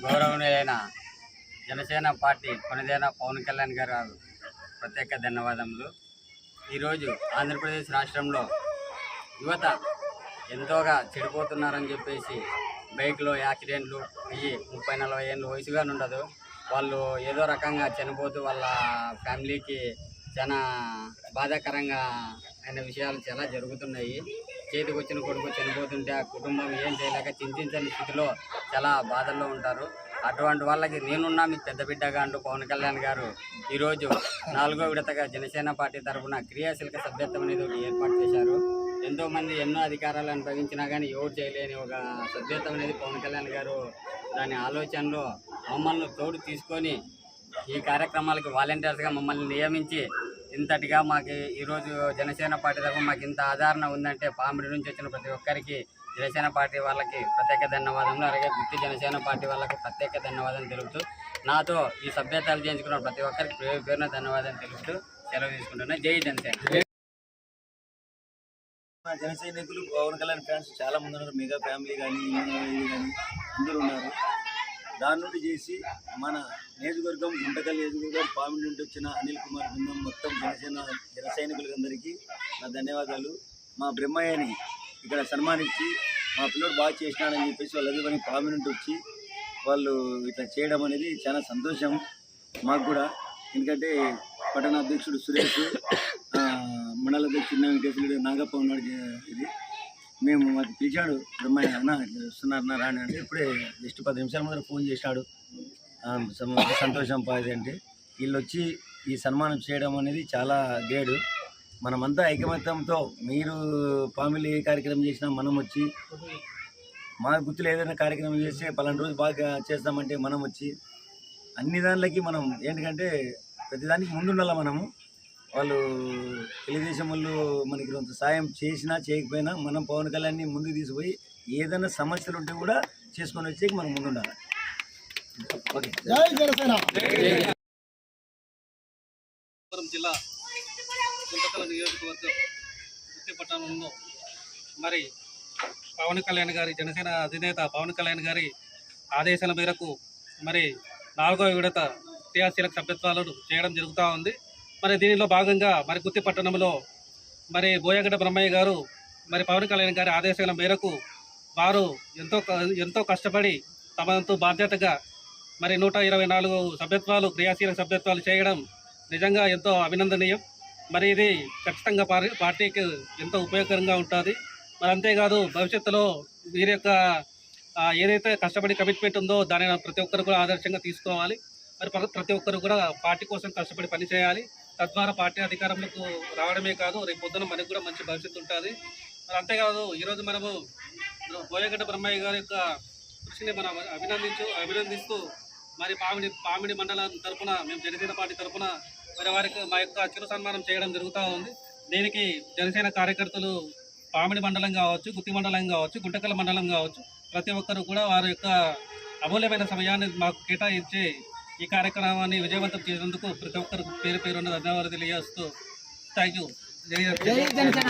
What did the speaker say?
గౌరవనీయులైన జనసేన పార్టీ కొనదేన పవన్ కళ్యాణ్ గారు ప్రత్యేక ధన్యవాదములు. ఈరోజు ఆంధ్రప్రదేశ్ రాష్ట్రంలో యువత ఎంతోగా చెడిపోతున్నారని చెప్పేసి బైక్లో యాక్సిడెంట్లు అయ్యి 30-40 ఏళ్ళు వయసుగా ఉండదు, వాళ్ళు ఏదో రకంగా చనిపోతూ వాళ్ళ ఫ్యామిలీకి చాలా బాధాకరంగా అయిన విషయాలు చాలా జరుగుతున్నాయి. చేతికి వచ్చిన కొడుకు చనిపోతుంటే ఆ కుటుంబం ఏం చేయలేక చింతించని స్థితిలో చాలా బాధల్లో ఉంటారు. అటువంటి వాళ్ళకి నేనున్నా మీకు పెద్ద బిడ్డగా అంటూ పవన్ కళ్యాణ్ గారు ఈరోజు 4వ విడతగా జనసేన పార్టీ తరఫున క్రియాశీలక సభ్యత్వం అనేది ఒకటి ఏర్పాటు చేశారు. ఎంతోమంది ఎన్నో అధికారాలు అనుభవించినా కానీ ఎవరు చేయలేని ఒక సభ్యత్వం అనేది పవన్ కళ్యాణ్ గారు దాని ఆలోచనలో మమ్మల్ని తోడు తీసుకొని ఈ కార్యక్రమాలకి వాలంటీర్స్గా మమ్మల్ని నియమించి ఇంతటిగా మాకు ఈరోజు జనసేన పార్టీ తరఫున మాకు ఇంత ఆదరణ ఉందంటే పామిడి నుంచి వచ్చిన ప్రతి ఒక్కరికి జనసేన పార్టీ వాళ్ళకి ప్రత్యేక ధన్యవాదములు, అలాగే గుత్తి జనసేన పార్టీ వాళ్ళకి ప్రత్యేక ధన్యవాదాలు తెలుపుతూ నాతో ఈ సభ్యతలు చేయించుకున్న ప్రతి ఒక్కరికి పేరున ధన్యవాదాలు తెలుపుతూ సెలవు తీసుకుంటున్నా. జై జనసేన. జన సైనికులు పవన్ కళ్యాణ్ ఫ్యాన్స్ చాలా మంది ఉన్నారు. మెగా ఫ్యామిలీ కానీ అందరూ ఉన్నారు. దాని నుండి చేసి మన నియోజకవర్గం గుంటకల్ నియోజకవర్గం పామిడి నుండి వచ్చిన అనిల్ కుమార్ బృందం మొత్తం జన సైనికులందరికీ నా ధన్యవాదాలు. మా బ్రహ్మయ్యని ఇక్కడ సన్మానించి మా పిల్లడు బాగా చేసినాడని చెప్పేసి వాళ్ళు అదే పామిడి నుండి వచ్చి వాళ్ళు ఇట్లా చేయడం అనేది చాలా సంతోషం మాకు కూడా. ఎందుకంటే పట్టణ అధ్యక్షుడు సురేష్, మండల అధ్యక్షుడు వెంకటేశ్వరుడు, నాగప్ప ఉన్నాడు. ఇది మేము మాకు పిలిచాడు బ్రహ్మయ్య అన్న వస్తున్నారన్న రాని అంటే ఇప్పుడే జస్ట్ 10 నిమిషాల ముందర ఫోన్ చేశాడు. సంతోషం పాది అంటే వీళ్ళు వచ్చి ఈ సన్మానం చేయడం అనేది చాలా గ్రేడు. మనమంతా ఐకమత్యంతో మీరు పామిలి ఏ కార్యక్రమం చేసినా మనం వచ్చి మా గుర్తులు ఏదైనా కార్యక్రమం చేస్తే పలానా రోజు బాగా చేస్తామంటే మనం వచ్చి అన్ని దానిలకి మనం ఏంటంటే ప్రతిదానికి ముందుండాల మనము. వాళ్ళు తెలుగుదేశం వాళ్ళు మనకి కొంత సాయం చేసినా చేయకపోయినా మనం పవన్ కళ్యాణ్ని ముందుకు తీసుకుపోయి ఏదైనా సమస్యలు ఉంటే కూడా చేసుకొని వచ్చేకి మనం ముందుండాలి. ఓకే. జిల్లా గుంటకల్ నియోజకవర్గం గుత్తి పట్టణంలో మరి పవన్ కళ్యాణ్ గారి జనసేన అధినేత పవన్ కళ్యాణ్ గారి ఆదేశాల మేరకు మరి 4వ విడత క్రియాశీలక సభ్యత్వాలను చేయడం జరుగుతూ ఉంది. మరి దీనిలో భాగంగా మరి గుత్తి పట్టణంలో మరి బోయగడ్డ బ్రహ్మయ్య గారు మరి పవన్ కళ్యాణ్ గారి ఆదేశాల మేరకు వారు ఎంతో కష్టపడి తమంతో బాధ్యతగా మరి 124 సభ్యత్వాలు క్రియాశీలక సభ్యత్వాలు చేయడం నిజంగా ఎంతో అభినందనీయం. మరి ఇది ఖచ్చితంగా పార్టీకి ఎంతో ఉపయోగకరంగా ఉంటుంది. మరి అంతేకాదు భవిష్యత్తులో వీరి యొక్క ఏదైతే కష్టపడి కమిట్మెంట్ ఉందో దానిని ప్రతి ఒక్కరు కూడా ఆదర్శంగా తీసుకోవాలి. మరి ప్రతి ఒక్కరు కూడా పార్టీ కోసం కష్టపడి పనిచేయాలి. తద్వారా పార్టీ అధికారంలోకి రావడమే కాదు రేపు పొద్దున మనకు కూడా మంచి భవిష్యత్తు ఉంటుంది. మరి అంతేకాదు ఈరోజు మనము బోయగడ్డ బ్రహ్మయ్య గారి యొక్క కృషిని మనం అభినందిస్తూ మరి పామిడి మండలం తరఫున మేము జనసేన పార్టీ తరఫున మరి వారికి మా యొక్క చిరు సన్మానం చేయడం జరుగుతూ ఉంది. దీనికి జనసేన కార్యకర్తలు పామిడి మండలం కావచ్చు, గుత్తి మండలం కావచ్చు, గుంటకల్ మండలం కావచ్చు, ప్రతి ఒక్కరు కూడా వారి యొక్క అమూల్యమైన సమయాన్ని మాకు కేటాయించి ఈ కార్యక్రమాన్ని విజయవంతం చేసేందుకు ప్రతి ఒక్కరు పేరున్న ధన్యవాదాలు తెలియజేస్తూ థ్యాంక్ యూ. జై జనసేన.